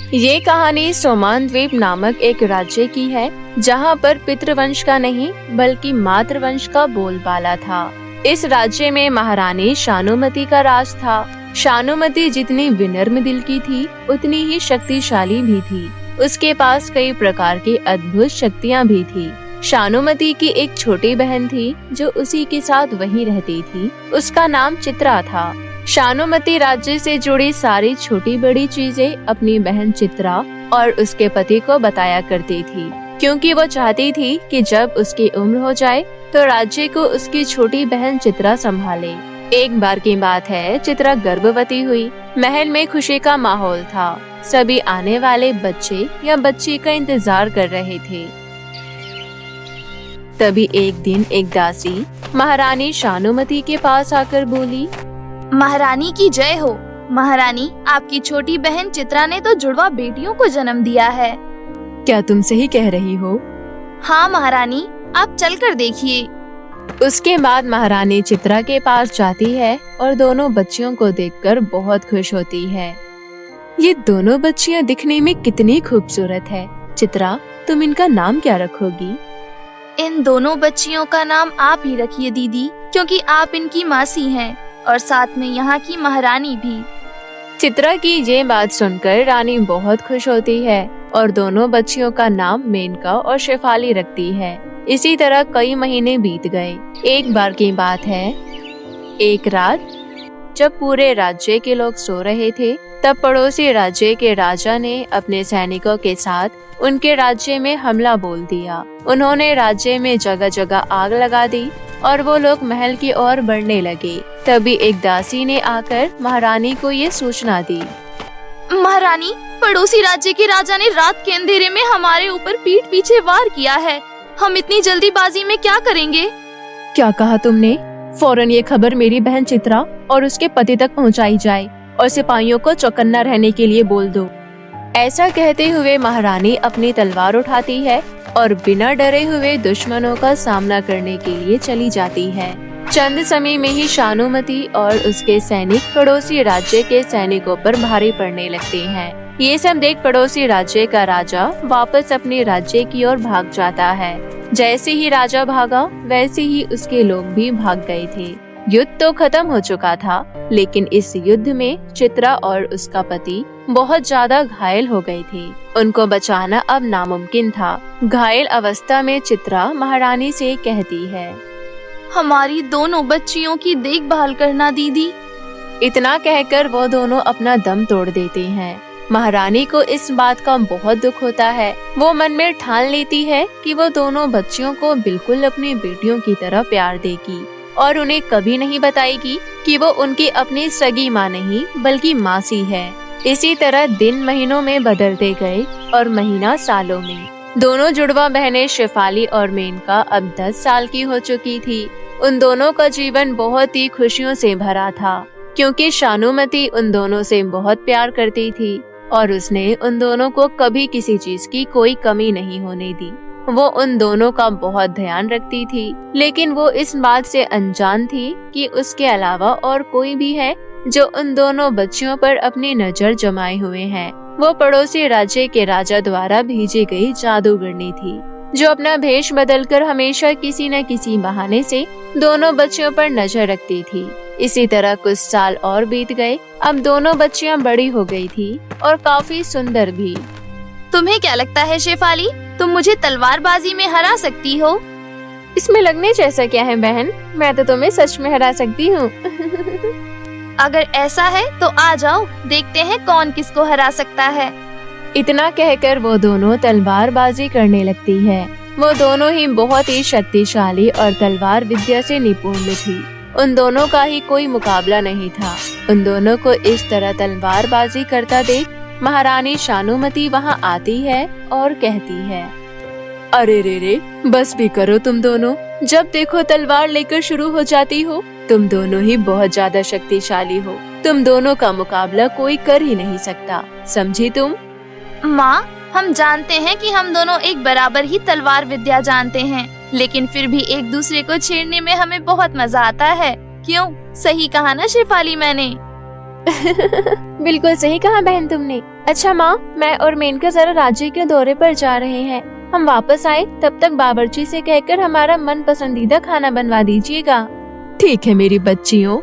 ये कहानी सोमान द्वीप नामक एक राज्य की है, जहाँ पर पितृवंश का नहीं बल्कि मातृवंश का बोलबाला था। इस राज्य में महारानी शानुमती का राज था। शानुमती जितनी विनम्र दिल की थी, उतनी ही शक्तिशाली भी थी। उसके पास कई प्रकार की अद्भुत शक्तियाँ भी थी। शानुमती की एक छोटी बहन थी जो उसी के साथ वहीं रहती थी। उसका नाम चित्रा था। शानुमती राज्य से जुड़ी सारी छोटी बड़ी चीजें अपनी बहन चित्रा और उसके पति को बताया करती थी, क्योंकि वो चाहती थी कि जब उसकी उम्र हो जाए तो राज्य को उसकी छोटी बहन चित्रा संभाले। एक बार की बात है, चित्रा गर्भवती हुई। महल में खुशी का माहौल था। सभी आने वाले बच्चे या बच्ची का इंतजार कर रहे थे। तभी एक दिन एक दासी महारानी शानुमती के पास आकर बोली, महारानी की जय हो। महारानी, आपकी छोटी बहन चित्रा ने तो जुड़वा बेटियों को जन्म दिया है। क्या तुम सही कह रही हो? हाँ महारानी, आप चलकर देखिए। उसके बाद महारानी चित्रा के पास जाती है और दोनों बच्चियों को देखकर बहुत खुश होती है। ये दोनों बच्चियां दिखने में कितनी खूबसूरत है। चित्रा, तुम इनका नाम क्या रखोगी? इन दोनों बच्चियों का नाम आप ही रखिए दीदी, क्योंकि आप इनकी मासी हैं और साथ में यहाँ की महारानी भी। चित्रा की ये बात सुनकर रानी बहुत खुश होती है और दोनों बच्चियों का नाम मेनका और शेफाली रखती है। इसी तरह कई महीने बीत गए। एक बार की बात है, एक रात जब पूरे राज्य के लोग सो रहे थे, तब पड़ोसी राज्य के राजा ने अपने सैनिकों के साथ उनके राज्य में हमला बोल दिया। उन्होंने राज्य में जगह जगह आग लगा दी और वो लोग महल की ओर बढ़ने लगे। तभी एक दासी ने आकर महारानी को ये सूचना दी। महारानी, पड़ोसी राज्य के राजा ने रात के अंधेरे में हमारे ऊपर पीठ पीछे वार किया है। हम इतनी जल्दीबाजी में क्या करेंगे? क्या कहा तुमने? फौरन ये खबर मेरी बहन चित्रा और उसके पति तक पहुंचाई जाए और सिपाहियों को चौकन्ना रहने के लिए बोल दो। ऐसा कहते हुए महारानी अपनी तलवार उठाती है और बिना डरे हुए दुश्मनों का सामना करने के लिए चली जाती है। चंद समय में ही शानुमती और उसके सैनिक पड़ोसी राज्य के सैनिकों पर भारी पड़ने लगते हैं। ये सब देख पड़ोसी राज्य का राजा वापस अपने राज्य की ओर भाग जाता है। जैसे ही राजा भागा, वैसे ही उसके लोग भी भाग गए थे। युद्ध तो खत्म हो चुका था, लेकिन इस युद्ध में चित्रा और उसका पति बहुत ज्यादा घायल हो गए थे। उनको बचाना अब नामुमकिन था। घायल अवस्था में चित्रा महारानी से कहती है, हमारी दोनों बच्चियों की देखभाल करना दीदी। इतना कहकर वो दोनों अपना दम तोड़ देते हैं। महारानी को इस बात का बहुत दुख होता है। वो मन में ठान लेती है कि वो दोनों बच्चियों को बिल्कुल अपनी बेटियों की तरह प्यार देगी और उन्हें कभी नहीं बताएगी कि वो उनकी अपनी सगी माँ नहीं बल्कि मासी है। इसी तरह दिन महीनों में बदलते गए और महीना सालों में। दोनों जुड़वा बहनें शेफाली और मेनका अब 10 साल की हो चुकी थी। उन दोनों का जीवन बहुत ही खुशियों से भरा था, क्योंकि शानुमती उन दोनों से बहुत प्यार करती थी और उसने उन दोनों को कभी किसी चीज की कोई कमी नहीं होने दी। वो उन दोनों का बहुत ध्यान रखती थी, लेकिन वो इस बात से अनजान थी कि उसके अलावा और कोई भी है जो उन दोनों बच्चियों पर अपनी नजर जमाए हुए है। वो पड़ोसी राज्य के राजा द्वारा भेजी गई जादूगरनी थी, जो अपना भेष बदलकर हमेशा किसी न किसी बहाने से दोनों बच्चियों पर नजर रखती थी। इसी तरह कुछ साल और बीत गए। अब दोनों बच्चियां बड़ी हो गई थी और काफी सुंदर भी। तुम्हें क्या लगता है शेफाली, तुम मुझे तलवारबाजी में हरा सकती हो? इसमें लगने जैसा क्या है बहन, मैं तो तुम्हें सच में हरा सकती हूँ। अगर ऐसा है तो आ जाओ, देखते हैं कौन किसको हरा सकता है। इतना कहकर वो दोनों तलवारबाजी करने लगती है। वो दोनों ही बहुत ही शक्तिशाली और तलवार विद्या से निपुण थी। उन दोनों का ही कोई मुकाबला नहीं था। उन दोनों को इस तरह तलवारबाजी करता देख महारानी शानुमती वहाँ आती है और कहती है, अरे रे रे, बस भी करो तुम दोनों। जब देखो तलवार लेकर शुरू हो जाती हो। तुम दोनों ही बहुत ज्यादा शक्तिशाली हो। तुम दोनों का मुकाबला कोई कर ही नहीं सकता, समझी तुम? माँ, हम जानते हैं कि हम दोनों एक बराबर ही तलवार विद्या जानते हैं, लेकिन फिर भी एक दूसरे को छेड़ने में हमें बहुत मजा आता है। क्यों? सही कहा ना शेफाली मैंने? बिल्कुल सही कहा बहन तुमने। अच्छा माँ, मैं और मेनका जरा राज्य के दौरे पर जा रहे हैं। हम वापस आए तब तक बावर्ची से कहकर हमारा मन पसंदीदा खाना बनवा दीजिएगा। ठीक है मेरी बच्चियों।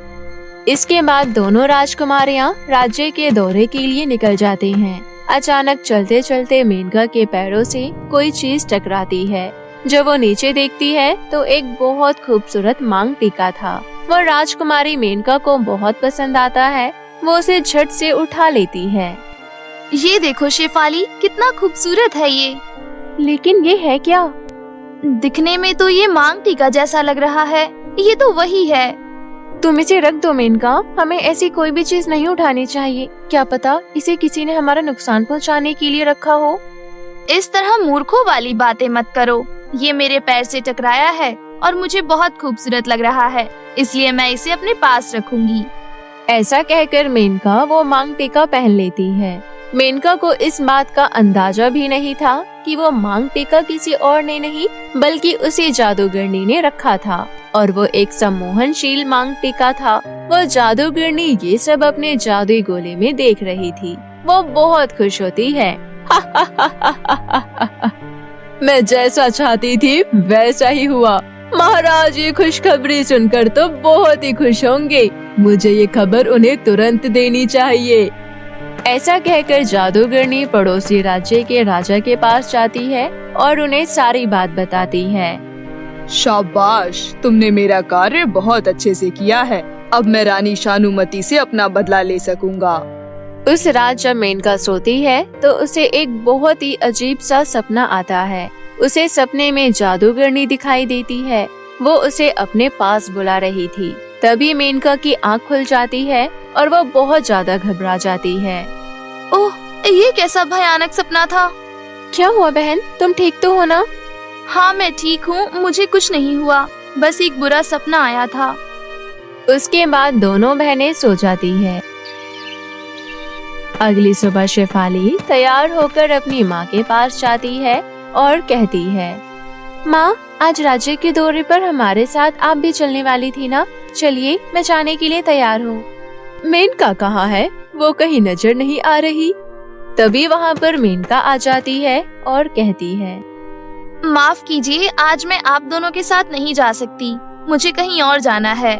इसके बाद दोनों राजकुमारियाँ राज्य के दौरे के लिए निकल जाते हैं। अचानक चलते चलते मेनका के पैरों से कोई चीज टकराती है। जब वो नीचे देखती है तो एक बहुत खूबसूरत मांग टीका था। वो राजकुमारी मेनका को बहुत पसंद आता है। वो उसे झट से उठा लेती है। ये देखो शेफाली, कितना खूबसूरत है ये। लेकिन ये है क्या? दिखने में तो ये मांग टीका जैसा लग रहा है। ये तो वही है। तुम इसे रख दो मेनका, हमें ऐसी कोई भी चीज नहीं उठानी चाहिए। क्या पता इसे किसी ने हमारा नुकसान पहुंचाने के लिए रखा हो। इस तरह मूर्खों वाली बातें मत करो। ये मेरे पैर से टकराया है और मुझे बहुत खूबसूरत लग रहा है, इसलिए मैं इसे अपने पास रखूंगी। ऐसा कहकर मेनका वो मांग टीका पहन लेती है। मेनका को इस बात का अंदाजा भी नहीं था कि वो मांग टीका किसी और ने नहीं बल्कि उसी जादूगरनी ने रखा था, और वो एक सम्मोहनशील मांग टीका था। वो जादूगरनी ये सब अपने जादुई गोले में देख रही थी। वो बहुत खुश होती है। मैं जैसा चाहती थी वैसा ही हुआ। महाराज ये खुशखबरी सुनकर तो बहुत ही खुश होंगे। मुझे ये खबर उन्हें तुरंत देनी चाहिए। ऐसा कहकर जादूगरनी पड़ोसी राज्य के राजा के पास जाती है और उन्हें सारी बात बताती है। शाबाश, तुमने मेरा कार्य बहुत अच्छे से किया है। अब मैं रानी शानुमती से अपना बदला ले सकूंगा। उस रात जब मेनका सोती है तो उसे एक बहुत ही अजीब सा सपना आता है। उसे सपने में जादूगरनी दिखाई देती है। वो उसे अपने पास बुला रही थी। तभी मेनका की आँख खुल जाती है और वो बहुत ज्यादा घबरा जाती है। ओह, ये कैसा भयानक सपना था। क्या हुआ बहन, तुम ठीक तो हो ना? हाँ मैं ठीक हूँ, मुझे कुछ नहीं हुआ, बस एक बुरा सपना आया था। उसके बाद दोनों बहनें सो जाती है। अगली सुबह शेफाली तैयार होकर अपनी माँ के पास जाती है और कहती है, माँ आज राज्य के दौरे पर हमारे साथ आप भी चलने वाली थी ना? चलिए मैं जाने के लिए तैयार हूँ। मेनका कहाँ है? वो कहीं नजर नहीं आ रही। तभी वहाँ पर मेनका आ जाती है और कहती है, माफ कीजिए, आज मैं आप दोनों के साथ नहीं जा सकती, मुझे कहीं और जाना है।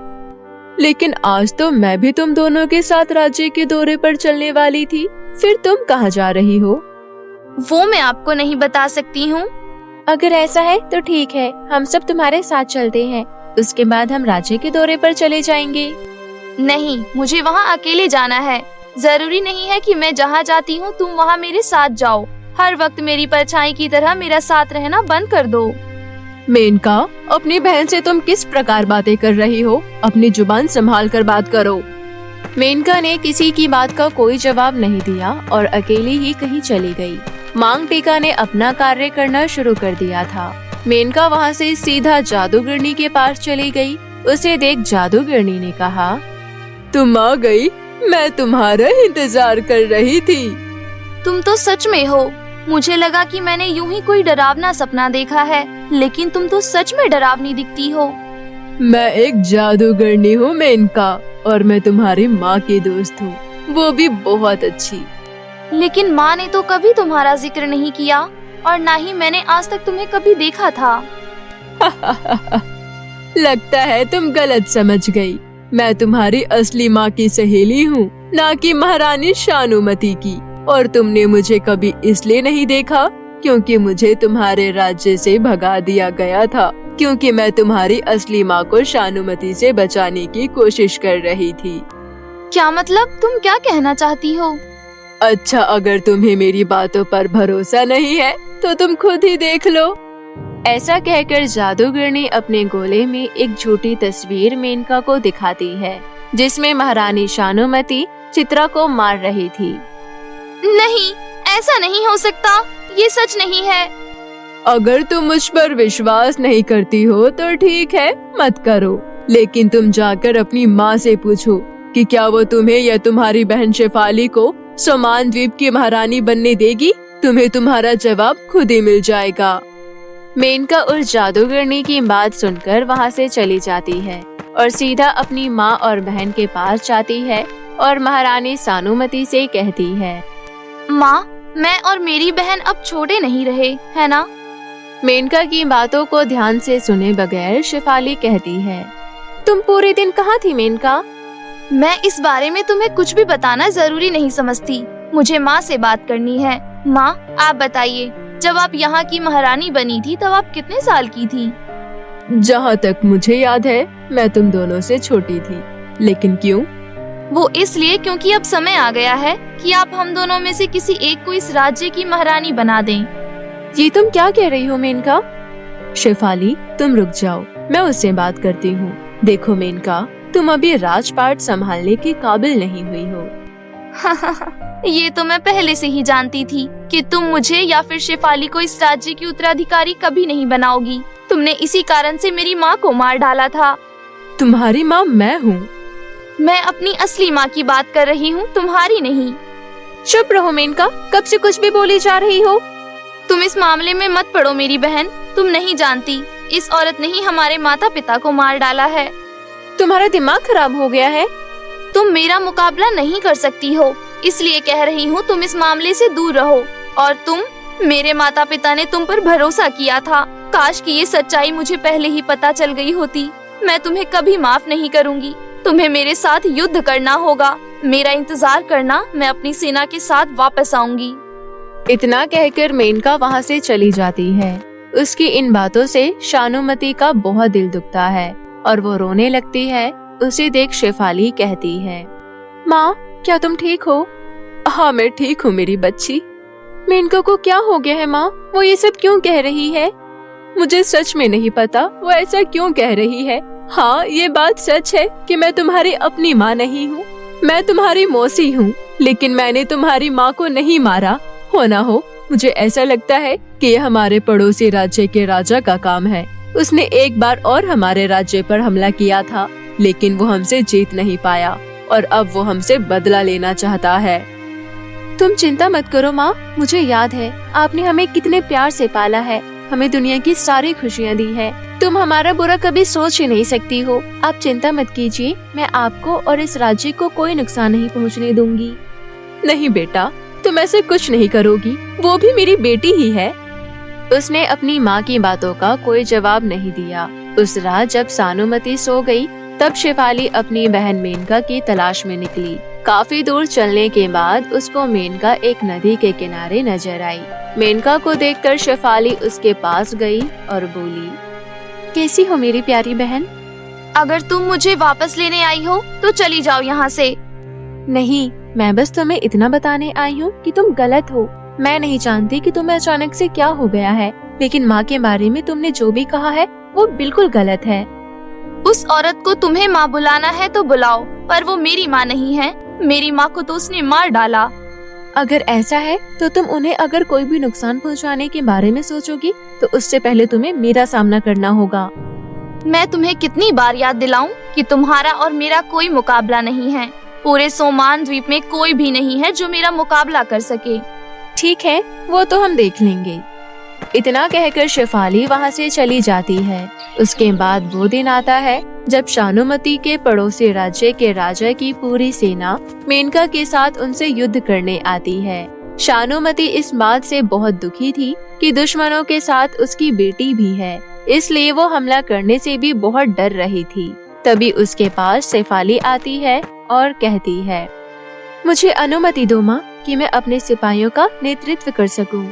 लेकिन आज तो मैं भी तुम दोनों के साथ राज्य के दौरे पर चलने वाली थी, फिर तुम कहाँ जा रही हो? वो मैं आपको नहीं बता सकती हूँ। अगर ऐसा है तो ठीक है, हम सब तुम्हारे साथ चलते हैं। उसके बाद हम राज्य के दौरे पर चले जाएंगे। नहीं, मुझे वहाँ अकेले जाना है। जरूरी नहीं है कि मैं जहाँ जाती हूँ तुम वहाँ मेरे साथ जाओ। हर वक्त मेरी परछाई की तरह मेरा साथ रहना बंद कर दो। मेनका, अपनी बहन से तुम किस प्रकार बातें कर रही हो? अपनी जुबान संभाल कर बात करो। मेनका ने किसी की बात का कोई जवाब नहीं दिया और अकेली ही कहीं चली गई। मांग टीका ने अपना कार्य करना शुरू कर दिया था। मेनका वहाँ से सीधा जादूगरनी के पास चली गई। उसे देख जादूगरनी ने कहा, तुम आ गई, मैं तुम्हारा इंतजार कर रही थी। तुम तो सच में हो। मुझे लगा कि मैंने यूं ही कोई डरावना सपना देखा है, लेकिन तुम तो सच में डरावनी दिखती हो। मैं एक जादूगरनी हूँ मेनका, और मैं तुम्हारी माँ की दोस्त हूँ, वो भी बहुत अच्छी। लेकिन माँ ने तो कभी तुम्हारा जिक्र नहीं किया और ना ही मैंने आज तक तुम्हें कभी देखा था। लगता है तुम गलत समझ गई। मैं तुम्हारी असली माँ की सहेली हूँ, ना कि महारानी शानुमती की। और तुमने मुझे कभी इसलिए नहीं देखा क्योंकि मुझे तुम्हारे राज्य से भगा दिया गया था, क्योंकि मैं तुम्हारी असली माँ को शानुमती से बचाने की कोशिश कर रही थी। क्या मतलब? तुम क्या कहना चाहती हो? अच्छा, अगर तुम्हें मेरी बातों पर भरोसा नहीं है तो तुम खुद ही देख लो। ऐसा कहकर जादूगरनी अपने गोले में एक झूठी तस्वीर मेनका को दिखाती है, जिसमें महारानी शानुमती चित्रा को मार रही थी। नहीं, ऐसा नहीं हो सकता, ये सच नहीं है। अगर तुम मुझ पर विश्वास नहीं करती हो तो ठीक है, मत करो। लेकिन तुम जाकर अपनी माँ से पूछो कि क्या वो तुम्हें या तुम्हारी बहन शेफाली को सोमान द्वीप की महारानी बनने देगी। तुम्हें तुम्हारा जवाब खुद ही मिल जाएगा। मेनका उस जादूगरनी की बात सुनकर वहाँ से चली जाती है और सीधा अपनी माँ और बहन के पास जाती है और महारानी सानुमती से कहती है, माँ, मैं और मेरी बहन अब छोटे नहीं रहे, है ना? मेनका की बातों को ध्यान से सुने बगैर शेफाली कहती है, तुम पूरे दिन कहाँ थी मेनका? मैं इस बारे में तुम्हें कुछ भी बताना जरूरी नहीं समझती। मुझे माँ से बात करनी है। माँ, आप बताइए, जब आप यहाँ की महारानी बनी थी तब आप कितने साल की थी? जहाँ तक मुझे याद है मैं तुम दोनों से छोटी थी। लेकिन क्यों? वो इसलिए क्योंकि अब समय आ गया है कि आप हम दोनों में से किसी एक को इस राज्य की महारानी बना दें। ये तुम क्या कह रही हो मेनका? शेफाली, तुम रुक जाओ, मैं उससे बात करती हूँ। देखो मेनका, तुम अभी राजपाट संभालने के काबिल नहीं हुई हो। ये तो मैं पहले से ही जानती थी कि तुम मुझे या फिर शेफाली को इस राज्य की उत्तराधिकारी कभी नहीं बनाओगी। तुमने इसी कारण से मेरी माँ को मार डाला था। तुम्हारी माँ मैं हूँ। मैं अपनी असली माँ की बात कर रही हूँ, तुम्हारी नहीं। चुप रहो मेनका, कब से कुछ भी बोली जा रही हो। तुम इस मामले में मत पड़ो मेरी बहन। तुम नहीं जानती, इस औरत ने ही हमारे माता पिता को मार डाला है। तुम्हारा दिमाग खराब हो गया है। तुम मेरा मुकाबला नहीं कर सकती हो, इसलिए कह रही हूँ तुम इस मामले से दूर रहो। और तुम, मेरे माता पिता ने तुम पर भरोसा किया था। काश कि ये सच्चाई मुझे पहले ही पता चल गई होती। मैं तुम्हें कभी माफ नहीं करूँगी। तुम्हें मेरे साथ युद्ध करना होगा। मेरा इंतजार करना, मैं अपनी सेना के साथ वापस आऊंगी। इतना कहकर मेनका वहाँ से चली जाती है। उसकी इन बातों से शानुमती का बहुत दिल दुखता है और वो रोने लगती है। उसे देख शेफाली कहती है, माँ, क्या तुम ठीक हो? हाँ, मैं ठीक हूँ मेरी बच्ची। मेनका को क्या हो गया है माँ? वो ये सब क्यों कह रही है? मुझे सच में नहीं पता वो ऐसा क्यों कह रही है। हाँ, ये बात सच है कि मैं तुम्हारी अपनी माँ नहीं हूँ। मैं तुम्हारी मौसी हूँ, लेकिन मैंने तुम्हारी माँ को नहीं मारा। हो ना हो, मुझे ऐसा लगता है कि यह हमारे पड़ोसी राज्य के राजा का काम है। उसने एक बार और हमारे राज्य पर हमला किया था, लेकिन वो हमसे जीत नहीं पाया और अब वो हमसे बदला लेना चाहता है। तुम चिंता मत करो माँ, मुझे याद है आपने हमें कितने प्यार से पाला है, हमें दुनिया की सारी खुशियाँ दी है। तुम हमारा बुरा कभी सोच ही नहीं सकती हो। आप चिंता मत कीजिए, मैं आपको और इस राज्य को कोई नुकसान नहीं पहुँचने दूंगी। नहीं बेटा, तुम ऐसे कुछ नहीं करोगी, वो भी मेरी बेटी ही है। उसने अपनी माँ की बातों का कोई जवाब नहीं दिया। उस रात जब सानुमती सो गई, तब शेफाली अपनी बहन मेनका की तलाश में निकली। काफी दूर चलने के बाद उसको मेनका एक नदी के किनारे नजर आई। मेनका को देखकर शेफाली उसके पास गई और बोली, कैसी हो मेरी प्यारी बहन? अगर तुम मुझे वापस लेने आई हो तो चली जाओ यहाँ से। नहीं, मैं बस तुम्हें इतना बताने आई हूँ कि तुम गलत हो। मैं नहीं जानती कि तुम्हें अचानक से क्या हो गया है, लेकिन माँ के बारे में तुमने जो भी कहा है वो बिल्कुल गलत है। उस औरत को तुम्हें माँ बुलाना है तो बुलाओ, पर वो मेरी माँ नहीं है। मेरी माँ को तो उसने मार डाला। अगर ऐसा है तो तुम उन्हें अगर कोई भी नुकसान पहुँचाने के बारे में सोचोगी तो उससे पहले तुम्हें मेरा सामना करना होगा। मैं तुम्हें कितनी बार याद दिलाऊं कि तुम्हारा और मेरा कोई मुकाबला नहीं है। पूरे सोमान द्वीप में कोई भी नहीं है जो मेरा मुकाबला कर सके। ठीक है, वो तो हम देख लेंगे। इतना कहकर शेफाली वहाँ से चली जाती है। उसके बाद वो दिन आता है जब शानुमती के पड़ोसी राज्य के राजा की पूरी सेना मेनका के साथ उनसे युद्ध करने आती है। शानुमती इस बात से बहुत दुखी थी कि दुश्मनों के साथ उसकी बेटी भी है, इसलिए वो हमला करने से भी बहुत डर रही थी। तभी उसके पास शेफाली आती है और कहती है, मुझे अनुमति दो माँ कि मैं अपने सिपाहियों का नेतृत्व कर सकूं।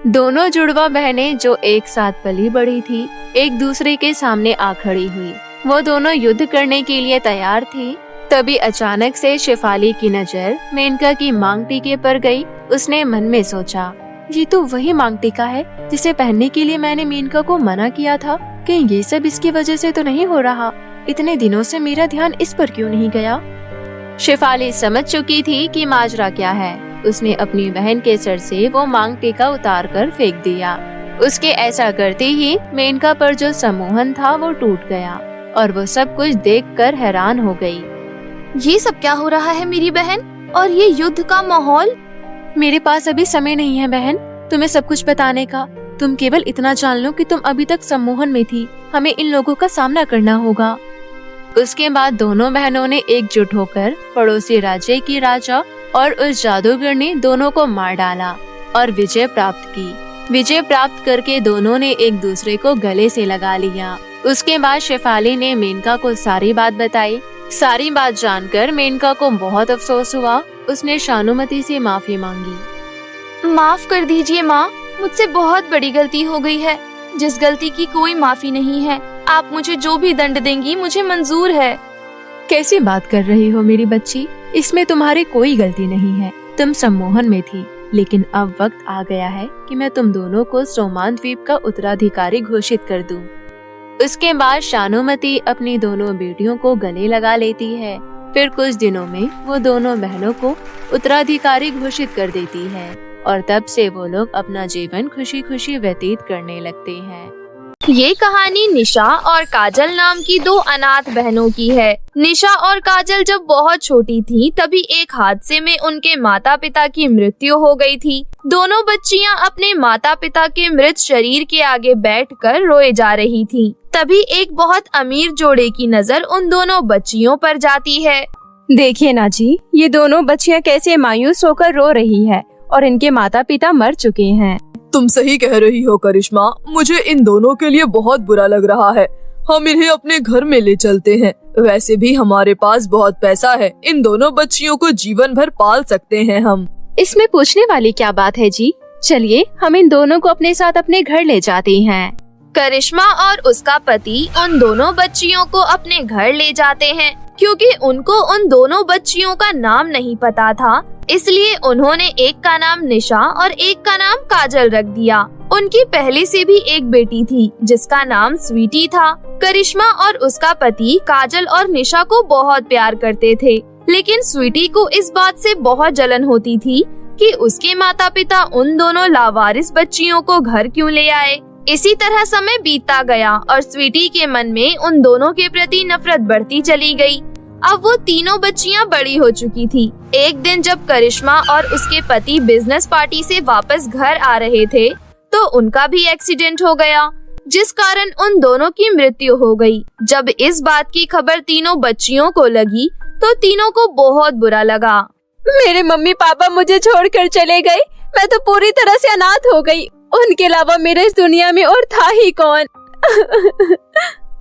दोनों जुड़वा बहनें जो एक साथ पली बढ़ी थी, एक दूसरे के सामने आ खड़ी हुई। वो दोनों युद्ध करने के लिए तैयार थी। तभी अचानक से शेफाली की नजर मेनका की मांग टीके पर गई। उसने मन में सोचा, ये तो वही मांग टीका है जिसे पहनने के लिए मैंने मेनका को मना किया था। कहीं ये सब इसकी वजह से तो नहीं हो रहा? इतने दिनों से मेरा ध्यान इस पर क्यों नहीं गया? शेफाली समझ चुकी थी कि माजरा क्या है। उसने अपनी बहन के सर से वो मांग टीका उतार कर फेंक दिया। उसके ऐसा करते ही मेनका पर जो सम्मोहन था वो टूट गया और वो सब कुछ देखकर हैरान हो गई। ये सब क्या हो रहा है मेरी बहन? और ये युद्ध का माहौल? मेरे पास अभी समय नहीं है बहन तुम्हें सब कुछ बताने का। तुम केवल इतना जान लो कि तुम अभी तक सम्मोहन में थी। हमें इन लोगों का सामना करना होगा। उसके बाद दोनों बहनों ने एकजुट होकर पड़ोसी राज्य की राजा और उस जादूगर ने दोनों को मार डाला और विजय प्राप्त की। विजय प्राप्त करके दोनों ने एक दूसरे को गले से लगा लिया। उसके बाद शेफाली ने मेनका को सारी बात बताई। सारी बात जानकर मेनका को बहुत अफसोस हुआ। उसने शानुमती से माफी मांगी। माफ कर दीजिए माँ, मुझसे बहुत बड़ी गलती हो गई है, जिस गलती की कोई माफी नहीं है। आप मुझे जो भी दंड देंगी मुझे मंजूर है। कैसी बात कर रही हो मेरी बच्ची, इसमें तुम्हारी कोई गलती नहीं है। तुम सम्मोहन में थी, लेकिन अब वक्त आ गया है कि मैं तुम दोनों को सोमान द्वीप का उत्तराधिकारी घोषित कर दूं। उसके बाद शानुमती अपनी दोनों बेटियों को गले लगा लेती है। फिर कुछ दिनों में वो दोनों बहनों को उत्तराधिकारी घोषित कर देती है और तब से वो लोग अपना जीवन खुशी खुशी व्यतीत करने लगते हैं। ये कहानी निशा और काजल नाम की दो अनाथ बहनों की है। निशा और काजल जब बहुत छोटी थी तभी एक हादसे में उनके माता पिता की मृत्यु हो गई थी। दोनों बच्चियां अपने माता पिता के मृत शरीर के आगे बैठकर रोए जा रही थीं। तभी एक बहुत अमीर जोड़े की नजर उन दोनों बच्चियों पर जाती है। देखिए ना जी, ये दोनों बच्चियां कैसे मायूस होकर रो रही है और इनके माता पिता मर चुके हैं। तुम सही कह रही हो करिश्मा, मुझे इन दोनों के लिए बहुत बुरा लग रहा है। हम इन्हें अपने घर में ले चलते हैं। वैसे भी हमारे पास बहुत पैसा है, इन दोनों बच्चियों को जीवन भर पाल सकते हैं हम। इसमें पूछने वाली क्या बात है जी, चलिए हम इन दोनों को अपने साथ अपने घर ले जाते हैं। करिश्मा और उसका पति उन दोनों बच्चियों को अपने घर ले जाते हैं। क्योंकि उनको उन दोनों बच्चियों का नाम नहीं पता था, इसलिए उन्होंने एक का नाम निशा और एक का नाम काजल रख दिया। उनकी पहले से भी एक बेटी थी जिसका नाम स्वीटी था। करिश्मा और उसका पति काजल और निशा को बहुत प्यार करते थे, लेकिन स्वीटी को इस बात से बहुत जलन होती थी कि उसके माता पिता उन दोनों लावारिस बच्चियों को घर क्यों ले आए। इसी तरह समय बीतता गया और स्वीटी के मन में उन दोनों के प्रति नफरत बढ़ती चली गई। अब वो तीनों बच्चियां बड़ी हो चुकी थी। एक दिन जब करिश्मा और उसके पति बिजनेस पार्टी से वापस घर आ रहे थे तो उनका भी एक्सीडेंट हो गया, जिस कारण उन दोनों की मृत्यु हो गई। जब इस बात की खबर तीनों बच्चियों को लगी तो तीनों को बहुत बुरा लगा। मेरे मम्मी पापा मुझे छोड़कर चले गए, मैं तो पूरी तरह से अनाथ हो गई। उनके अलावा मेरे इस दुनिया में और था ही कौन।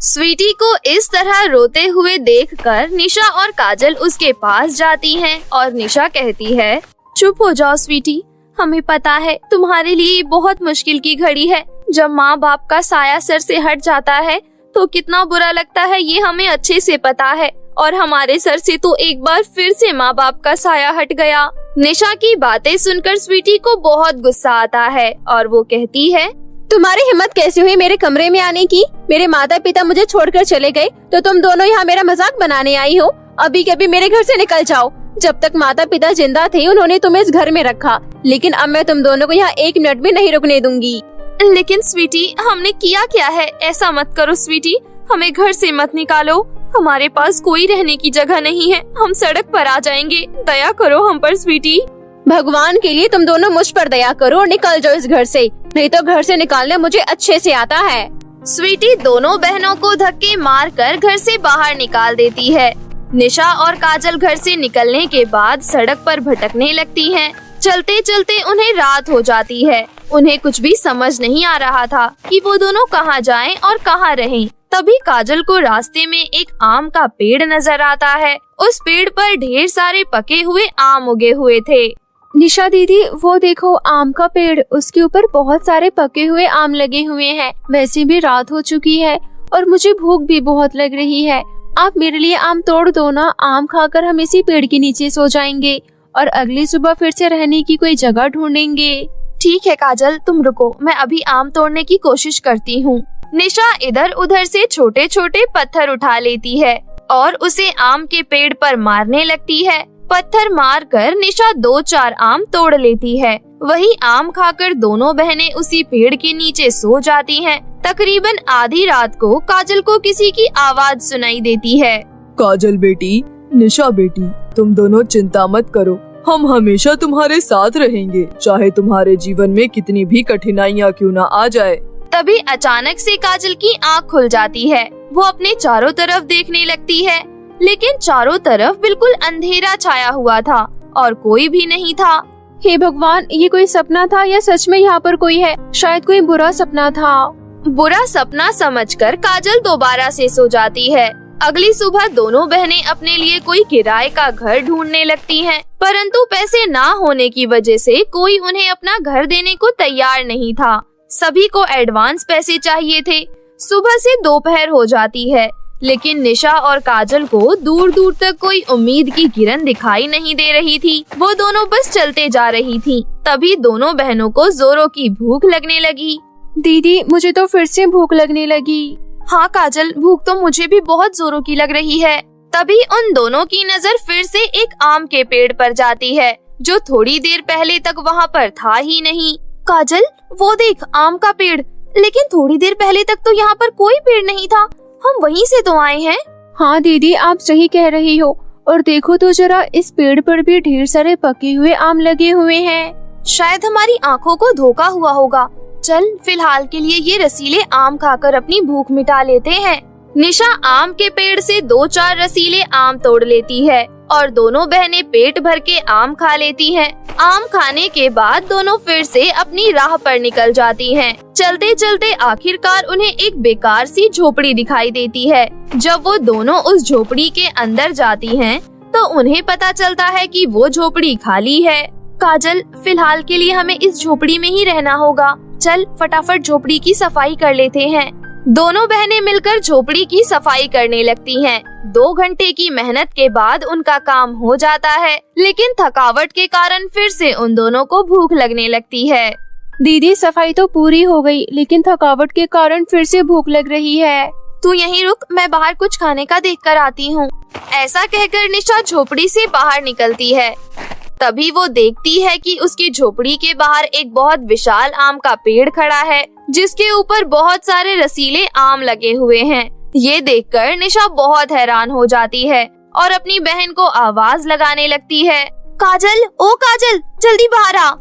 स्वीटी को इस तरह रोते हुए देखकर निशा और काजल उसके पास जाती हैं और निशा कहती है, चुप हो जाओ स्वीटी, हमें पता है तुम्हारे लिए बहुत मुश्किल की घड़ी है। जब माँ बाप का साया सर से हट जाता है तो कितना बुरा लगता है ये हमें अच्छे से पता है, और हमारे सर से तो एक बार फिर से माँ बाप का साया हट गया। निशा की बातें सुनकर स्वीटी को बहुत गुस्सा आता है और वो कहती है, तुम्हारी हिम्मत कैसे हुई मेरे कमरे में आने की? मेरे माता पिता मुझे छोड़कर चले गए तो तुम दोनों यहाँ मेरा मजाक बनाने आई हो? अभी के अभी मेरे घर से निकल जाओ। जब तक माता पिता जिंदा थे उन्होंने तुम्हें इस घर में रखा, लेकिन अब मैं तुम दोनों को यहाँ एक मिनट भी नहीं रुकने दूंगी। लेकिन स्वीटी, हमने किया क्या है? ऐसा मत करो स्वीटी, हमें घर से मत निकालो। हमारे पास कोई रहने की जगह नहीं है, हम सड़क पर आ जाएंगे। दया करो हम पर स्वीटी। भगवान के लिए तुम दोनों मुझ पर दया करो और निकल जाओ इस घर से, नहीं तो घर से निकालना मुझे अच्छे से आता है। स्वीटी दोनों बहनों को धक्के मारकर घर से बाहर निकाल देती है। निशा और काजल घर से निकलने के बाद सड़क पर भटकने लगती हैं। चलते चलते उन्हें रात हो जाती है। उन्हें कुछ भी समझ नहीं आ रहा था कि वो दोनों कहाँ जाएं और कहाँ रहें। तभी काजल को रास्ते में एक आम का पेड़ नजर आता है। उस पेड़ पर ढेर सारे पके हुए आम उगे हुए थे। निशा दीदी, वो देखो आम का पेड़, उसके ऊपर बहुत सारे पके हुए आम लगे हुए हैं। वैसे भी रात हो चुकी है और मुझे भूख भी बहुत लग रही है। आप मेरे लिए आम तोड़ दो ना, आम खाकर हम इसी पेड़ के नीचे सो जाएंगे और अगली सुबह फिर से रहने की कोई जगह ढूंढेंगे। ठीक है काजल, तुम रुको, मैं अभी आम तोड़ने की कोशिश करती हूँ। निशा इधर उधर से छोटे छोटे पत्थर उठा लेती है और उसे आम के पेड़ पर मारने लगती है। पत्थर मारकर निशा 2-4 आम तोड़ लेती है। वही आम खाकर दोनों बहनें उसी पेड़ के नीचे सो जाती हैं। तकरीबन आधी रात को काजल को किसी की आवाज सुनाई देती है। काजल बेटी, निशा बेटी, तुम दोनों चिंता मत करो, हम हमेशा तुम्हारे साथ रहेंगे, चाहे तुम्हारे जीवन में कितनी भी कठिनाइयाँ क्यों न आ जाए। तभी अचानक से काजल की आँख खुल जाती है। वो अपने चारों तरफ देखने लगती है, लेकिन चारों तरफ बिल्कुल अंधेरा छाया हुआ था और कोई भी नहीं था। हे भगवान, ये कोई सपना था या सच में यहाँ पर कोई है? शायद कोई बुरा सपना था। बुरा सपना समझकर काजल दोबारा से सो जाती है। अगली सुबह दोनों बहनें अपने लिए कोई किराए का घर ढूंढने लगती हैं, परंतु पैसे ना होने की वजह से कोई उन्हें अपना घर देने को तैयार नहीं था। सभी को एडवांस पैसे चाहिए थे। सुबह से दोपहर हो जाती है, लेकिन निशा और काजल को दूर दूर तक कोई उम्मीद की किरण दिखाई नहीं दे रही थी। वो दोनों बस चलते जा रही थी। तभी दोनों बहनों को जोरों की भूख लगने लगी। दीदी, मुझे तो फिर से भूख लगने लगी। हाँ काजल, भूख तो मुझे भी बहुत जोरों की लग रही है। तभी उन दोनों की नजर फिर से एक आम के पेड़ पर जाती है, जो थोड़ी देर पहले तक वहाँ पर था ही नहीं। काजल, वो देख आम का पेड़, लेकिन थोड़ी देर पहले तक तो यहाँ पर कोई पेड़ नहीं था। हम वहीं से तो आए हैं। हाँ दीदी, आप सही कह रही हो। और देखो तो जरा, इस पेड़ पर भी ढेर सारे पके हुए आम लगे हुए हैं। शायद हमारी आँखों को धोखा हुआ होगा। चल, फिलहाल के लिए ये रसीले आम खाकर अपनी भूख मिटा लेते हैं। निशा आम के पेड़ से 2-4 रसीले आम तोड़ लेती है और दोनों बहनें पेट भर के आम खा लेती हैं। आम खाने के बाद दोनों फिर से अपनी राह पर निकल जाती हैं। चलते चलते आखिरकार उन्हें एक बेकार सी झोपड़ी दिखाई देती है। जब वो दोनों उस झोपड़ी के अंदर जाती हैं, तो उन्हें पता चलता है कि वो झोपड़ी खाली है। काजल, फिलहाल के लिए हमें इस झोपड़ी में ही रहना होगा। चल, फटाफट झोपड़ी की सफाई कर लेते हैं। दोनों बहनें मिलकर झोपड़ी की सफाई करने लगती हैं। 2 घंटे की मेहनत के बाद उनका काम हो जाता है, लेकिन थकावट के कारण फिर से उन दोनों को भूख लगने लगती है। दीदी, सफाई तो पूरी हो गई, लेकिन थकावट के कारण फिर से भूख लग रही है। तू यहीं रुक, मैं बाहर कुछ खाने का देख कर आती हूँ। ऐसा कहकर निशा झोपड़ी से बाहर निकलती है। तभी वो देखती है कि उसकी झोपड़ी के बाहर एक बहुत विशाल आम का पेड़ खड़ा है, जिसके ऊपर बहुत सारे रसीले आम लगे हुए हैं। ये देखकर निशा बहुत हैरान हो जाती है और अपनी बहन को आवाज लगाने लगती है। काजल, ओ काजल, जल्दी बाहर आ।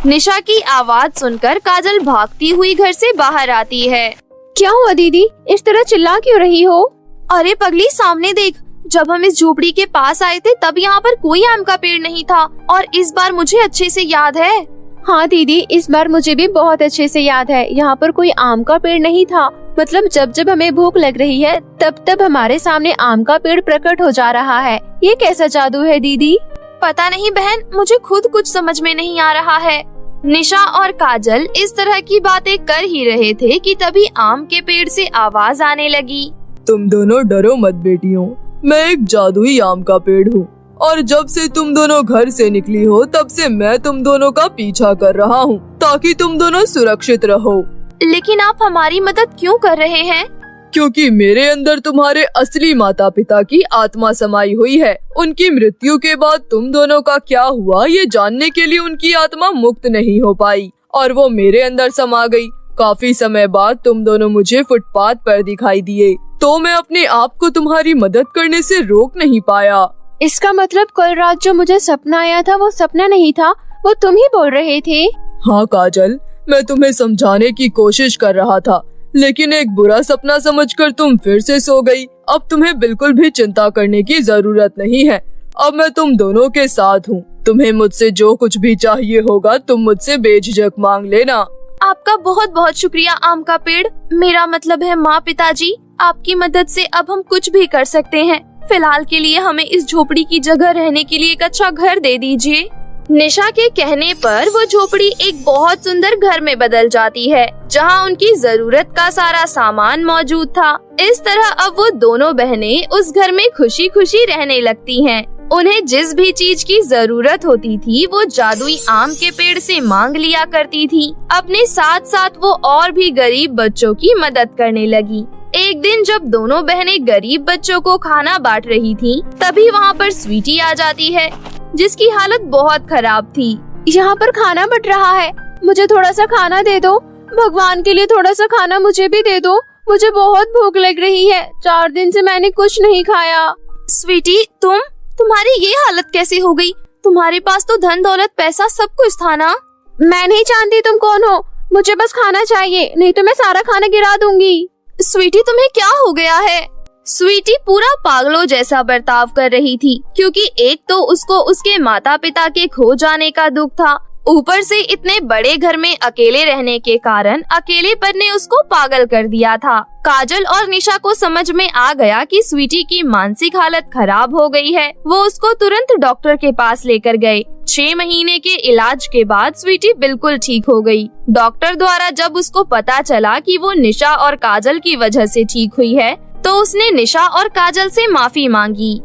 निशा की आवाज सुनकर काजल भागती हुई घर से बाहर आती है। क्या हुआ दीदी, इस तरह चिल्ला क्यों रही हो? अरे पगली, सामने देख। जब हम इस झोपड़ी के पास आए थे तब यहाँ पर कोई आम का पेड़ नहीं था, और इस बार मुझे अच्छे से याद है। हाँ दीदी, इस बार मुझे भी बहुत अच्छे से याद है। यहाँ पर कोई आम का पेड़ नहीं था। मतलब जब जब हमें भूख लग रही है, तब तब हमारे सामने आम का पेड़ प्रकट हो जा रहा है। ये कैसा जादू है दीदी? पता नहीं बहन, मुझे खुद कुछ समझ में नहीं आ रहा है। निशा और काजल इस तरह की बातें कर ही रहे थे कि तभी आम के पेड़ से आवाज आने लगी। तुम दोनों डरो मत बेटियों, मैं एक जादुई आम का पेड़ हूँ, और जब से तुम दोनों घर से निकली हो तब से मैं तुम दोनों का पीछा कर रहा हूँ, ताकि तुम दोनों सुरक्षित रहो। लेकिन आप हमारी मदद क्यों कर रहे हैं? क्योंकि मेरे अंदर तुम्हारे असली माता पिता की आत्मा समाई हुई है। उनकी मृत्यु के बाद तुम दोनों का क्या हुआ, ये जानने के लिए उनकी आत्मा मुक्त नहीं हो पाई और वो मेरे अंदर समा गई। काफी समय बाद तुम दोनों मुझे फुटपाथ पर दिखाई दिए, तो मैं अपने आप को तुम्हारी मदद करने से रोक नहीं पाया। इसका मतलब कल रात जो मुझे सपना आया था वो सपना नहीं था, वो तुम ही बोल रहे थे? हाँ काजल, मैं तुम्हें समझाने की कोशिश कर रहा था, लेकिन एक बुरा सपना समझकर तुम फिर से सो गई। अब तुम्हें बिल्कुल भी चिंता करने की जरूरत नहीं है। अब मैं तुम दोनों के साथ हूँ। तुम्हें मुझसे जो कुछ भी चाहिए होगा तुम मुझसे बेझिझक मांग लेना। आपका बहुत बहुत शुक्रिया आम का पेड़। मेरा मतलब है माँ पिताजी, आपकी मदद से अब हम कुछ भी कर सकते हैं। फिलहाल के लिए हमें इस झोपड़ी की जगह रहने के लिए एक अच्छा घर दे दीजिए। निशा के कहने पर वो झोपड़ी एक बहुत सुंदर घर में बदल जाती है, जहाँ उनकी जरूरत का सारा सामान मौजूद था। इस तरह अब वो दोनों बहनें उस घर में खुशी खुशी रहने लगती हैं। उन्हें जिस भी चीज की जरूरत होती थी वो जादुई आम के पेड़ से मांग लिया करती थी। अपने साथ साथ वो और भी गरीब बच्चों की मदद करने लगी। एक दिन जब दोनों बहनें गरीब बच्चों को खाना बांट रही थीं, तभी वहाँ पर स्वीटी आ जाती है, जिसकी हालत बहुत खराब थी। यहाँ पर खाना बट रहा है, मुझे थोड़ा सा खाना दे दो। भगवान के लिए थोड़ा सा खाना मुझे भी दे दो, मुझे बहुत भूख लग रही है। 4 दिन से मैंने कुछ नहीं खाया। स्वीटी, तुम्हारी ये हालत कैसे हो गई? तुम्हारे पास तो धन दौलत पैसा सब कुछ था ना? मैं नहीं जानती तुम कौन हो, मुझे बस खाना चाहिए, नहीं तो मैं सारा खाना गिरा दूंगी। स्वीटी तुम्हें क्या हो गया है? स्वीटी पूरा पागलों जैसा बर्ताव कर रही थी, क्योंकि एक तो उसको उसके माता पिता के खो जाने का दुख था, ऊपर से इतने बड़े घर में अकेले रहने के कारण अकेलेपन ने उसको पागल कर दिया था। काजल और निशा को समझ में आ गया कि स्वीटी की मानसिक हालत खराब हो गई है। वो उसको तुरंत डॉक्टर के पास लेकर गए। 6 महीने के इलाज के बाद स्वीटी बिल्कुल ठीक हो गई। डॉक्टर द्वारा जब उसको पता चला कि वो निशा और काजल की वजह से ठीक हुई है, तो उसने निशा और काजल से माफी मांगी।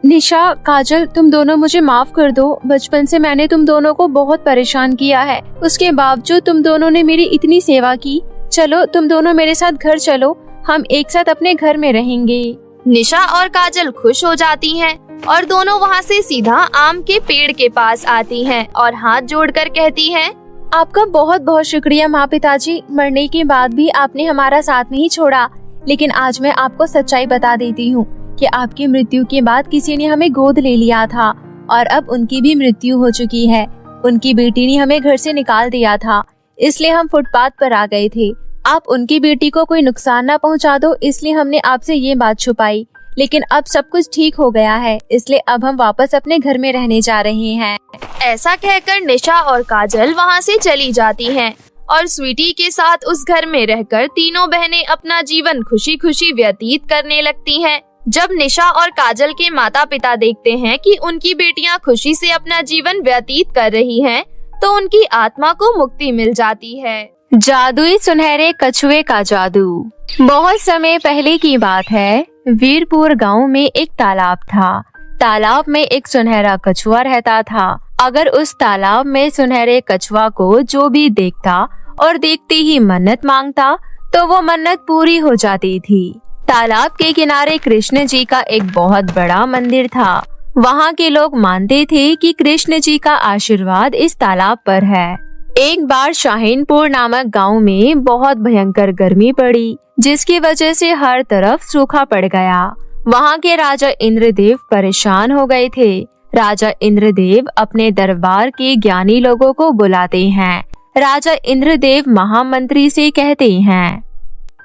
निशा, काजल, तुम दोनों मुझे माफ कर दो। बचपन से मैंने तुम दोनों को बहुत परेशान किया है। उसके बावजूद तुम दोनों ने मेरी इतनी सेवा की। चलो, तुम दोनों मेरे साथ घर चलो, हम एक साथ अपने घर में रहेंगे। निशा और काजल खुश हो जाती हैं और दोनों वहाँ से सीधा आम के पेड़ के पास आती हैं और हाथ जोड़कर कहती हैं, आपका बहुत बहुत शुक्रिया माँ पिताजी। मरने के बाद भी आपने हमारा साथ नहीं छोड़ा। लेकिन आज मैं आपको सच्चाई बता देती हूँ कि आपकी मृत्यु के बाद किसी ने हमें गोद ले लिया था और अब उनकी भी मृत्यु हो चुकी है। उनकी बेटी ने हमें घर से निकाल दिया था, इसलिए हम फुटपाथ पर आ गए थे। आप उनकी बेटी को कोई नुकसान न पहुंचा दो, इसलिए हमने आपसे ये बात छुपाई। लेकिन अब सब कुछ ठीक हो गया है, इसलिए अब हम वापस अपने घर में रहने जा रहे हैं। ऐसा कहकर निशा और काजल वहाँ से चली जाती हैं और स्वीटी के साथ उस घर में रहकर तीनों बहनें अपना जीवन खुशी खुशी व्यतीत करने लगती हैं। जब निशा और काजल के माता पिता देखते हैं कि उनकी बेटियां खुशी से अपना जीवन व्यतीत कर रही हैं, तो उनकी आत्मा को मुक्ति मिल जाती है। जादुई सुनहरे कछुए का जादू। बहुत समय पहले की बात है। वीरपुर गांव में एक तालाब था। तालाब में एक सुनहरा कछुआ रहता था। अगर उस तालाब में सुनहरे कछुआ को जो भी देखता और देखते ही मन्नत मांगता, तो वो मन्नत पूरी हो जाती थी। तालाब के किनारे कृष्ण जी का एक बहुत बड़ा मंदिर था। वहाँ के लोग मानते थे कि कृष्ण जी का आशीर्वाद इस तालाब पर है। एक बार शाहीनपुर नामक गांव में बहुत भयंकर गर्मी पड़ी, जिसकी वजह से हर तरफ सूखा पड़ गया। वहाँ के राजा इंद्रदेव परेशान हो गए थे। राजा इंद्रदेव अपने दरबार के ज्ञानी लोगों को बुलाते हैं। राजा इंद्रदेव महामंत्री से कहते हैं,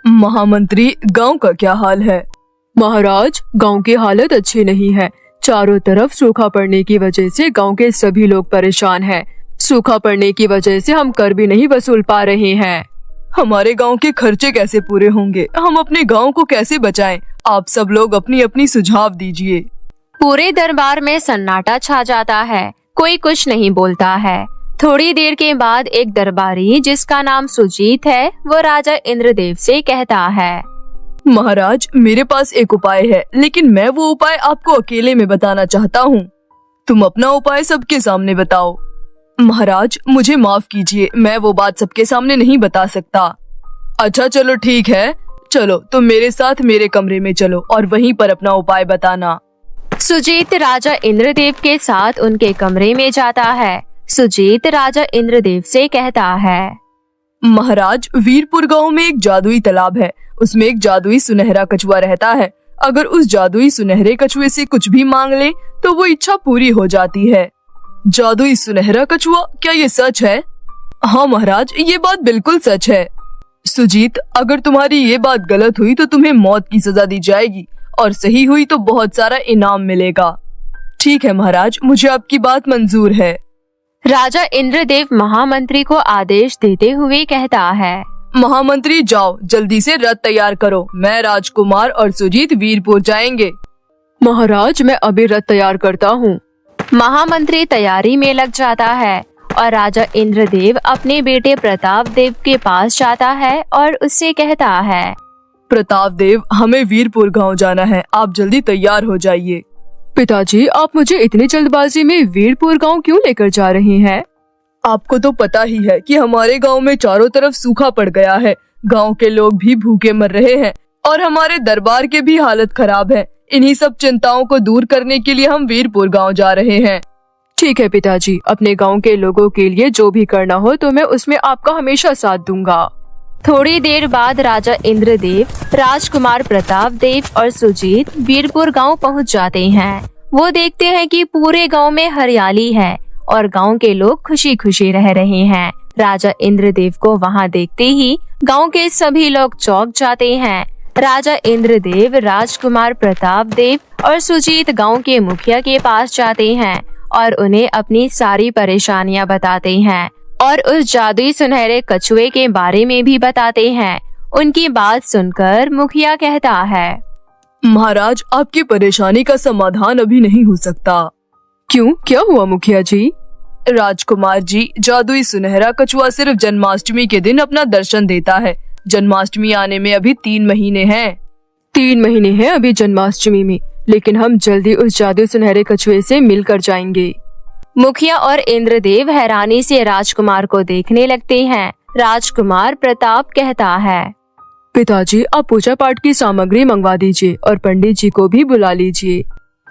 महामंत्री, गांव का क्या हाल है? महाराज, गांव की हालत अच्छी नहीं है। चारों तरफ सूखा पड़ने की वजह से गांव के सभी लोग परेशान हैं। सूखा पड़ने की वजह से हम कर भी नहीं वसूल पा रहे हैं। हमारे गांव के खर्चे कैसे पूरे होंगे? हम अपने गांव को कैसे बचाएं? आप सब लोग अपनी अपनी सुझाव दीजिए। पूरे दरबार में सन्नाटा छा जाता है। कोई कुछ नहीं बोलता है। थोड़ी देर के बाद एक दरबारी, जिसका नाम सुजीत है, वो राजा इंद्रदेव से कहता है, महाराज, मेरे पास एक उपाय है, लेकिन मैं वो उपाय आपको अकेले में बताना चाहता हूँ। तुम अपना उपाय सबके सामने बताओ। महाराज, मुझे माफ कीजिए, मैं वो बात सबके सामने नहीं बता सकता। अच्छा, चलो ठीक है। चलो, तुम मेरे साथ मेरे कमरे में चलो और वहीं पर अपना उपाय बताना। सुजीत राजा इंद्रदेव के साथ उनके कमरे में जाता है। सुजीत राजा इंद्रदेव से कहता है, महाराज, वीरपुर गांव में एक जादुई तालाब है। उसमें एक जादुई सुनहरा कछुआ रहता है। अगर उस जादुई सुनहरे कछुए से कुछ भी मांग ले तो वो इच्छा पूरी हो जाती है। जादुई सुनहरा कछुआ, क्या ये सच है? हाँ महाराज, ये बात बिल्कुल सच है। सुजीत, अगर तुम्हारी ये बात गलत हुई तो तुम्हें मौत की सजा दी जाएगी और सही हुई तो बहुत सारा इनाम मिलेगा। ठीक है महाराज, मुझे आपकी बात मंजूर है। राजा इंद्रदेव महामंत्री को आदेश देते हुए कहता है, महामंत्री, जाओ, जल्दी से रथ तैयार करो। मैं, राजकुमार और सुजीत वीरपुर जाएंगे। महाराज, मैं अभी रथ तैयार करता हूँ। महामंत्री तैयारी में लग जाता है और राजा इंद्रदेव अपने बेटे प्रताप देव के पास जाता है और उससे कहता है, प्रताप देव, हमें वीरपुर गांव जाना है, आप जल्दी तैयार हो जाइए। पिताजी, आप मुझे इतनी जल्दबाजी में वीरपुर गांव क्यों लेकर जा रहे हैं? आपको तो पता ही है कि हमारे गांव में चारों तरफ सूखा पड़ गया है। गांव के लोग भी भूखे मर रहे हैं और हमारे दरबार के भी हालत खराब है। इन्हीं सब चिंताओं को दूर करने के लिए हम वीरपुर गांव जा रहे हैं। ठीक है पिताजी, अपने गांव के लोगों के लिए जो भी करना हो तो मैं उसमें आपका हमेशा साथ दूंगा। थोड़ी देर बाद राजा इंद्रदेव, राजकुमार प्रताप देव और सुजीत वीरपुर गांव पहुंच जाते हैं। वो देखते हैं कि पूरे गांव में हरियाली है और गांव के लोग खुशी खुशी रह रहे हैं। राजा इंद्रदेव को वहां देखते ही गांव के सभी लोग चौंक जाते हैं। राजा इंद्रदेव, राजकुमार प्रताप देव और सुजीत गांव के मुखिया के पास जाते हैं और उन्हें अपनी सारी परेशानियां बताते हैं और उस जादुई सुनहरे कछुए के बारे में भी बताते हैं। उनकी बात सुनकर मुखिया कहता है, महाराज, आपकी परेशानी का समाधान अभी नहीं हो सकता। क्यों, क्या हुआ मुखिया जी? राजकुमार जी, जादुई सुनहरा कछुआ सिर्फ जन्माष्टमी के दिन अपना दर्शन देता है। जन्माष्टमी आने में अभी 3 महीने हैं। 3 महीने हैं अभी जन्माष्टमी में, लेकिन हम जल्दी उस जादुई सुनहरे कछुए से मिलकर जाएंगे। मुखिया और इंद्रदेव हैरानी से राजकुमार को देखने लगते हैं। राजकुमार प्रताप कहता है, पिताजी, आप पूजा पाठ की सामग्री मंगवा दीजिए और पंडित जी को भी बुला लीजिए।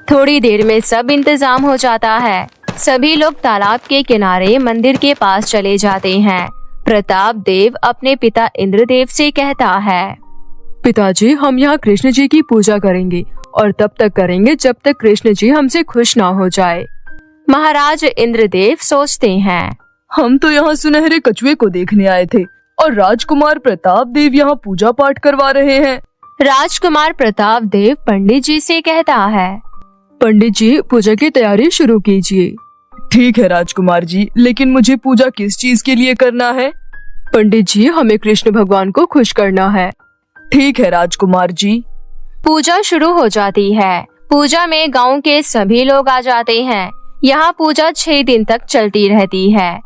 थोड़ी देर में सब इंतजाम हो जाता है। सभी लोग तालाब के किनारे मंदिर के पास चले जाते हैं। प्रताप देव अपने पिता इंद्रदेव से कहता है, पिताजी, हम यहाँ कृष्ण जी की पूजा करेंगे और तब तक करेंगे जब तक कृष्ण जी हमसे खुश ना हो जाए। महाराज इंद्रदेव सोचते हैं, हम तो यहाँ सुनहरे कछुए को देखने आए थे और राजकुमार प्रताप देव यहाँ पूजा पाठ करवा रहे हैं। राजकुमार प्रताप देव पंडित जी से कहता है, पंडित जी, पूजा की तैयारी शुरू कीजिए। ठीक है राजकुमार जी, लेकिन मुझे पूजा किस चीज के लिए करना है? पंडित जी, हमें कृष्ण भगवान को खुश करना है। ठीक है राजकुमार जी। पूजा शुरू हो जाती है। पूजा में गांव के सभी लोग आ जाते हैं। यहाँ पूजा 6 दिन तक चलती रहती है।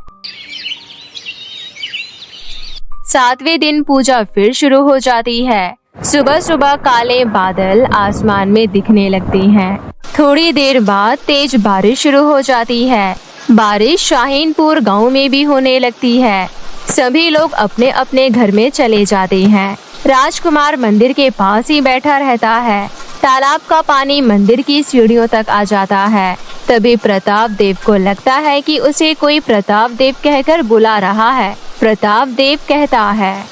7वें दिन पूजा फिर शुरू हो जाती है। सुबह सुबह काले बादल आसमान में दिखने लगते हैं। थोड़ी देर बाद तेज बारिश शुरू हो जाती है। बारिश शाहीनपुर गांव में भी होने लगती है। सभी लोग अपने अपने घर में चले जाते हैं। राजकुमार मंदिर के पास ही बैठा रहता है। तालाब का पानी मंदिर की सीढ़ियों तक आ जाता है। तभी प्रताप देव को लगता है कि उसे कोई प्रताप देव कहकर बुला रहा है। प्रताप देव कहता है,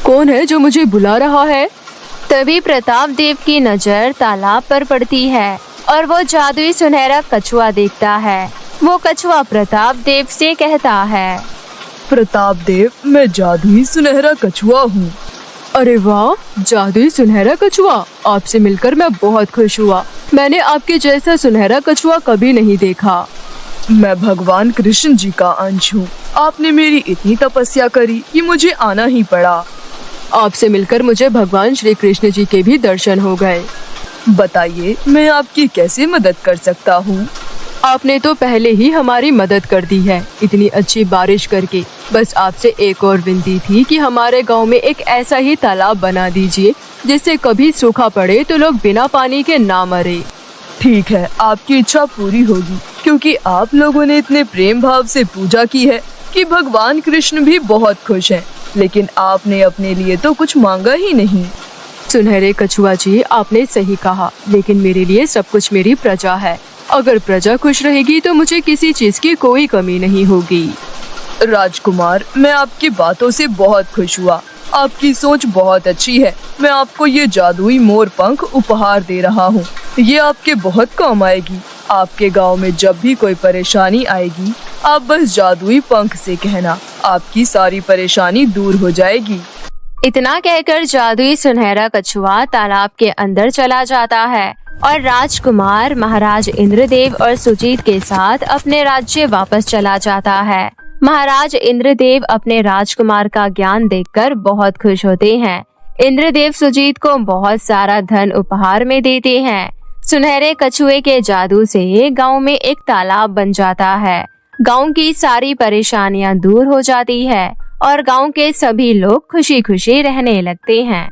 कौन है जो मुझे बुला रहा है? तभी प्रताप देव की नजर तालाब पर पड़ती है और वो जादुई सुनहरा कछुआ देखता है। वो कछुआ प्रताप देव से कहता है, प्रताप देव, मैं जादुई सुनहरा कछुआ हूँ। अरे वाह, जादुई सुनहरा कछुआ, आपसे मिलकर मैं बहुत खुश हुआ। मैंने आपके जैसा सुनहरा कछुआ कभी नहीं देखा। मैं भगवान कृष्ण जी का अंश हूँ। आपने मेरी इतनी तपस्या करी कि मुझे आना ही पड़ा। आपसे मिलकर मुझे भगवान श्री कृष्ण जी के भी दर्शन हो गए। बताइए, मैं आपकी कैसे मदद कर सकता हूँ? आपने तो पहले ही हमारी मदद कर दी है, इतनी अच्छी बारिश करके। बस आपसे एक और विनती थी कि हमारे गांव में एक ऐसा ही तालाब बना दीजिए जिससे कभी सूखा पड़े तो लोग बिना पानी के ना मरे। ठीक है, आपकी इच्छा पूरी होगी, क्योंकि आप लोगों ने इतने प्रेम भाव से पूजा की है कि भगवान कृष्ण भी बहुत खुश हैं। लेकिन आपने अपने लिए तो कुछ मांगा ही नहीं। सुनहरे कछुआ जी, आपने सही कहा, लेकिन मेरे लिए सब कुछ मेरी प्रजा है। अगर प्रजा खुश रहेगी तो मुझे किसी चीज की कोई कमी नहीं होगी। राजकुमार, मैं आपकी बातों से बहुत खुश हुआ। आपकी सोच बहुत अच्छी है। मैं आपको ये जादुई मोर पंख उपहार दे रहा हूँ। ये आपके बहुत काम आएगी। आपके गांव में जब भी कोई परेशानी आएगी, आप बस जादुई पंख से कहना, आपकी सारी परेशानी दूर हो जाएगी। इतना कहकर जादुई सुनहरा कछुआ तालाब के अंदर चला जाता है और राजकुमार महाराज इंद्रदेव और सुजीत के साथ अपने राज्य वापस चला जाता है। महाराज इंद्रदेव अपने राजकुमार का ज्ञान देखकर बहुत खुश होते हैं। इंद्रदेव सुजीत को बहुत सारा धन उपहार में देते हैं। सुनहरे कछुए के जादू से गांव में एक तालाब बन जाता है। गांव की सारी परेशानियां दूर हो जाती है और गांव के सभी लोग खुशी खुशी रहने लगते हैं।